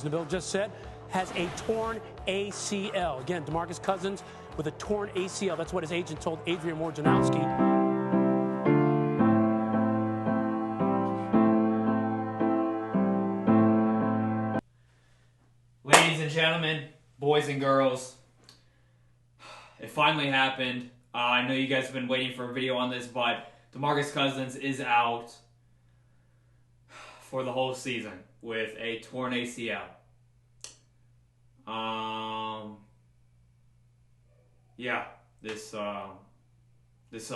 as Nabil just said, has a torn ACL. Again, DeMarcus Cousins with a torn ACL. That's what his agent told Adrian Wojnarowski. Ladies and gentlemen, boys and girls, it finally happened. I know you guys have been waiting for a video on this, but DeMarcus Cousins is out for the whole season with a torn ACL. Yeah, this sucks. Let's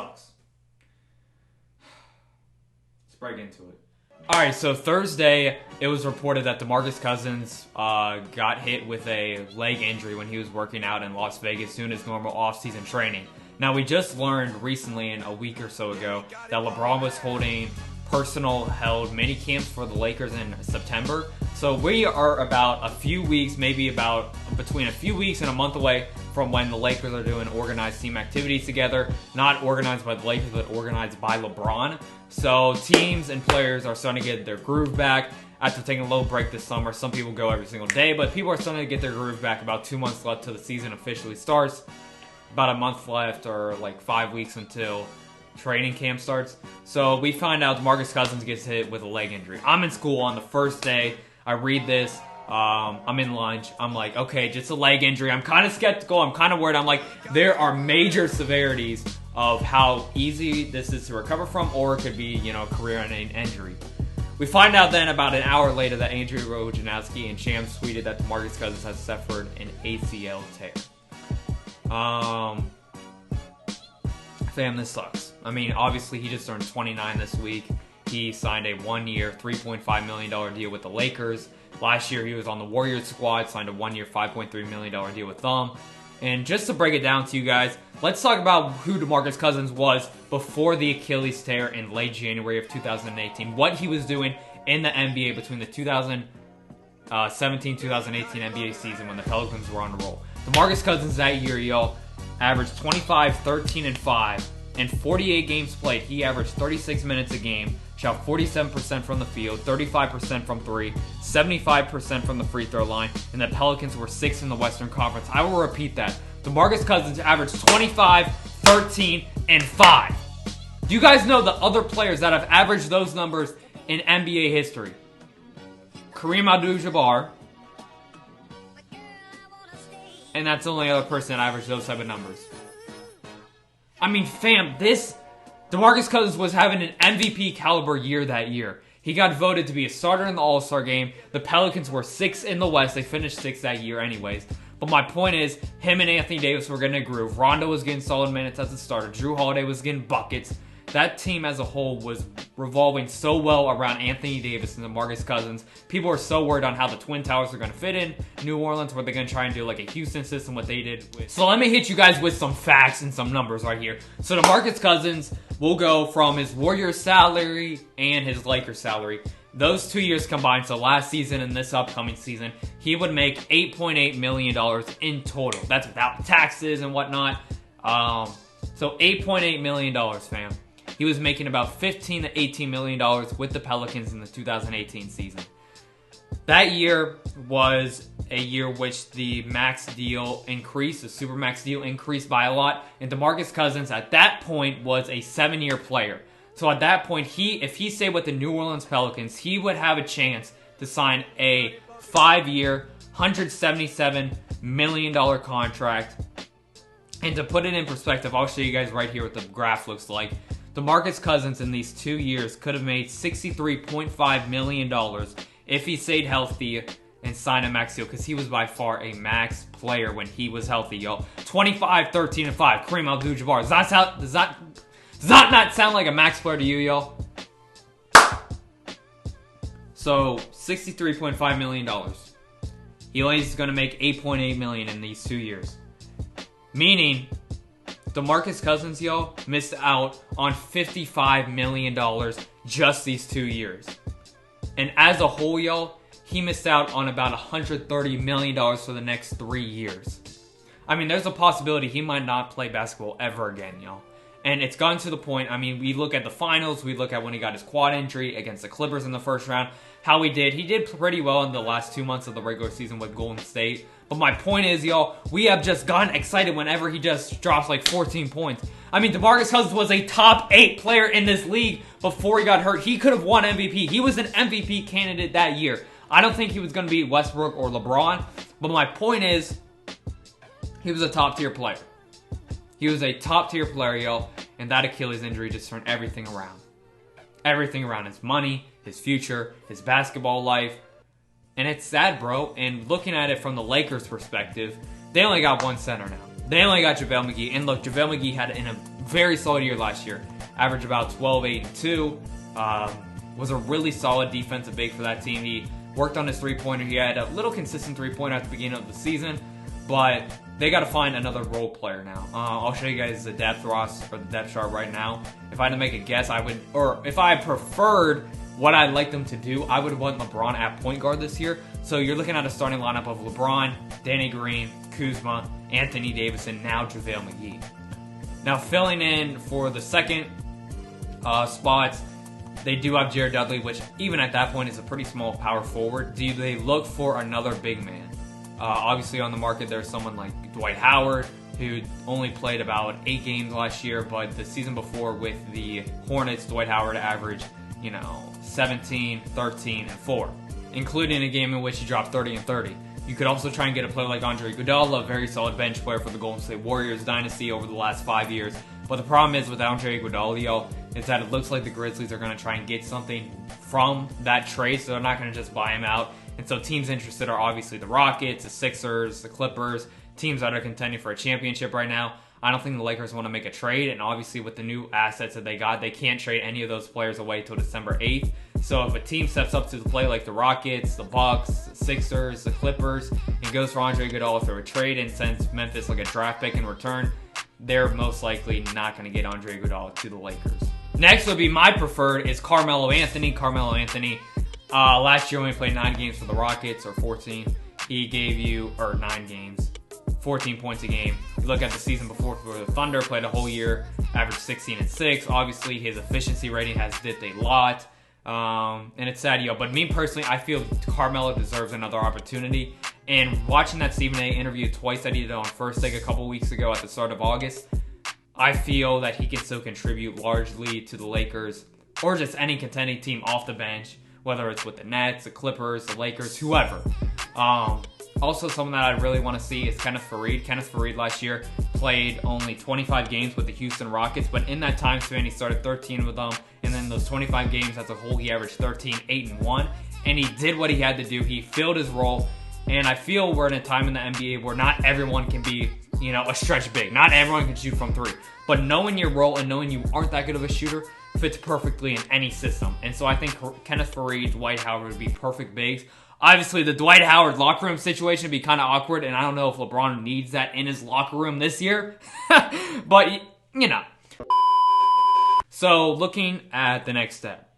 break into it. Alright, so Thursday, it was reported that DeMarcus Cousins got hit with a leg injury when he was working out in Las Vegas doing his normal off-season training. Now, we just learned recently, in a week or so ago, that LeBron was holding personal-held mini-camps for the Lakers in September. So we are about a few weeks, maybe about between a few weeks and a month away from when the Lakers are doing organized team activities together. Not organized by the Lakers, but organized by LeBron. So teams and players are starting to get their groove back after taking a little break this summer. Some people go every single day, but people are starting to get their groove back. About 2 months left till the season officially starts. About a month left, or like 5 weeks until training camp starts. So we find out DeMarcus Cousins gets hit with a leg injury. I'm in school on the first day. I read this. I'm in lunch. I'm like, okay, just a leg injury. I'm kind of skeptical. I'm kind of worried. I'm like, there are major severities of how easy this is to recover from, or it could be, career-ending injury. We find out then about an hour later that Adrian Wojnarowski and Shams tweeted that DeMarcus Cousins has suffered an ACL tear. Fam, this sucks. I mean, obviously, he just turned 29 this week. He signed a one-year, $3.5 million deal with the Lakers. Last year, he was on the Warriors squad, signed a one-year, $5.3 million deal with them. And just to break it down to you guys, let's talk about who DeMarcus Cousins was before the Achilles tear in late January of 2018. What he was doing in the NBA between the 2017-2018 NBA season when the Pelicans were on a roll. DeMarcus Cousins that year, y'all, averaged 25, 13, and 5. In 48 games played, he averaged 36 minutes a game, shot 47% from the field, 35% from 3, 75% from the free throw line, and the Pelicans were 6th in the Western Conference. I will repeat that. DeMarcus Cousins averaged 25, 13, and 5. Do you guys know the other players that have averaged those numbers in NBA history? Kareem Abdul-Jabbar. And that's the only other person that averaged those type of numbers. I mean, fam, DeMarcus Cousins was having an MVP caliber year that year. He got voted to be a starter in the All-Star game. The Pelicans were 6th in the West. They finished 6th that year anyways. But my point is, him and Anthony Davis were getting a groove. Rondo was getting solid minutes as a starter. Drew Holiday was getting buckets. That team as a whole was revolving so well around Anthony Davis and DeMarcus Cousins. People are so worried on how the Twin Towers are going to fit in New Orleans, where they're going to try and do like a Houston system, what they did with. So let me hit you guys with some facts and some numbers right here. So DeMarcus Cousins will go from his Warriors salary and his Lakers salary. Those 2 years combined, so last season and this upcoming season, he would make $8.8 million in total. That's without taxes and whatnot. So $8.8 million, fam. He was making about $15 to $18 million with the Pelicans in the 2018 season. That year was a year which the max deal increased, the supermax deal increased by a lot, and DeMarcus Cousins at that point was a 7-year player. So at that point, if he stayed with the New Orleans Pelicans, he would have a chance to sign a 5-year, $177 million contract. And to put it in perspective, I'll show you guys right here what the graph looks like. DeMarcus Cousins in these 2 years could have made $63.5 million if he stayed healthy and signed a max deal, because he was by far a max player when he was healthy, y'all. 25, 13, and 5. Kareem Abdul-Jabbar. Does that not sound like a max player to you, y'all? So, $63.5 million. He only is going to make $8.8 million in these 2 years. Meaning, DeMarcus Cousins, y'all, missed out on $55 million just these 2 years. And as a whole, y'all, he missed out on about $130 million for the next 3 years. I mean, there's a possibility he might not play basketball ever again, y'all. And it's gotten to the point, I mean, we look at the finals, we look at when he got his quad injury against the Clippers in the first round, how he did. He did pretty well in the last 2 months of the regular season with Golden State. But my point is, y'all, we have just gotten excited whenever he just drops like 14 points. I mean, DeMarcus Cousins was a top 8 player in this league before he got hurt. He could have won MVP. He was an MVP candidate that year. I don't think he was going to be Westbrook or LeBron. But my point is, he was a top-tier player. He was a top-tier player, y'all. And that Achilles injury just turned everything around. Everything around his money, his future, his basketball life. And it's sad, bro. And looking at it from the Lakers' perspective, they only got one center now. They only got JaVale McGee. And look, JaVale McGee had a very solid year last year. Averaged about 12, 8, and 2. Was a really solid defensive big for that team. He worked on his three-pointer. He had a little consistent three-pointer at the beginning of the season. But they got to find another role player now. I'll show you guys the depth roster or the depth chart right now. If I had to make a guess, I would, or if I preferred what I'd like them to do, I would want LeBron at point guard this year. So you're looking at a starting lineup of LeBron, Danny Green, Kuzma, Anthony Davis, and now JaVale McGee. Now filling in for the second spots, they do have Jared Dudley, which even at that point is a pretty small power forward. Do they look for another big man? Obviously on the market there's someone like Dwight Howard, who only played about 8 games last year, but the season before with the Hornets, Dwight Howard averaged, 17, 13, and 4, including a game in which he dropped 30 and 30. You could also try and get a player like Andre Iguodala, a very solid bench player for the Golden State Warriors dynasty over the last 5 years. But the problem is with Andre Iguodala, is that it looks like the Grizzlies are going to try and get something from that trade, so they're not going to just buy him out. And so teams interested are obviously the Rockets, the Sixers, the Clippers, teams that are contending for a championship right now. I don't think the Lakers want to make a trade, and obviously with the new assets that they got, they can't trade any of those players away until December 8th. So if a team steps up to the plate like the Rockets, the Bucks, the Sixers, the Clippers, and goes for Andre Iguodala through a trade and sends Memphis like a draft pick in return, they're most likely not going to get Andre Iguodala to the Lakers. Next would be my preferred is Carmelo Anthony. Carmelo Anthony, last year when he played 9 games for the Rockets, or 14, he gave you, or 9 games, 14 points a game. You look at the season before for the Thunder, played a whole year, averaged 16 and 6. Obviously, his efficiency rating has dipped a lot. And it's sad, but me personally, I feel Carmelo deserves another opportunity. And watching that Stephen A interview twice that he did on First Take a couple weeks ago at the start of August, I feel that he can still contribute largely to the Lakers, or just any contending team off the bench, whether it's with the Nets, the Clippers, the Lakers, whoever. Also, someone that I really want to see is Kenneth Faried. Kenneth Faried last year played only 25 games with the Houston Rockets, but in that time span, he started 13 with them, and then those 25 games as a whole, he averaged 13, 8, and 1, and he did what he had to do. He filled his role, and I feel we're in a time in the NBA where not everyone can be, a stretch big. Not everyone can shoot from 3, but knowing your role and knowing you aren't that good of a shooter fits perfectly in any system. And so I think Kenneth Faried, Dwight Howard would be perfect bigs. Obviously, the Dwight Howard locker room situation would be kind of awkward, and I don't know if LeBron needs that in his locker room this year. But, So, looking at the next step.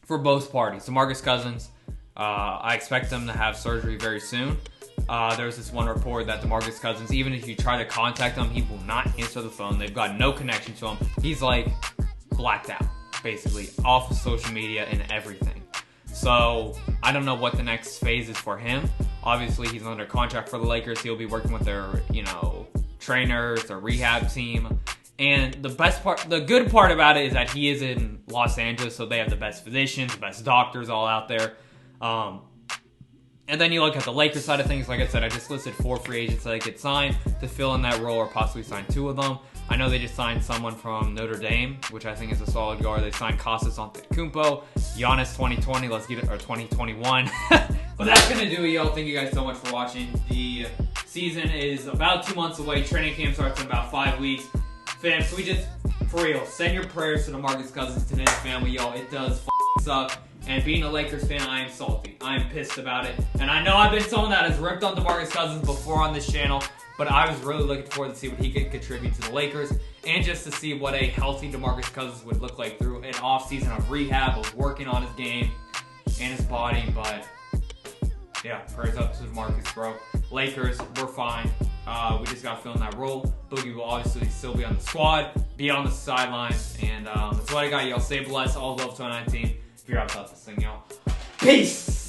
For both parties, DeMarcus Cousins, I expect them to have surgery very soon. There's this one report that DeMarcus Cousins, even if you try to contact him, he will not answer the phone. They've got no connection to him. He's like blacked out, basically, off of social media and everything. So I don't know what the next phase is for him. Obviously, he's under contract for the Lakers. He'll be working with their, trainers, their rehab team. And the good part about it is that he is in Los Angeles, so they have the best physicians, the best doctors all out there. And then you look at the Lakers side of things. Like I said, I just listed 4 free agents that they could sign to fill in that role, or possibly sign 2 of them. I know they just signed someone from Notre Dame, which I think is a solid guard. They signed Kostas Antetokounmpo, Giannis 2020, or 2021. But that's going to do it, y'all. Thank you guys so much for watching. The season is about 2 months away. Training camp starts in about 5 weeks. Fam, so we just, for real, send your prayers to DeMarcus Cousins to his family, y'all. It does suck. And being a Lakers fan, I am salty. I am pissed about it. And I know I've been someone that has ripped on DeMarcus Cousins before on this channel, but I was really looking forward to see what he could contribute to the Lakers, and just to see what a healthy DeMarcus Cousins would look like through an offseason of rehab, of working on his game and his body. But yeah, prayers up to DeMarcus, bro. Lakers, we're fine. We just got to fill in that role. Boogie will obviously still be on the squad, be on the sidelines, and that's what I got, y'all. Stay blessed. All love 2019. Figure out about this thing, y'all. Peace!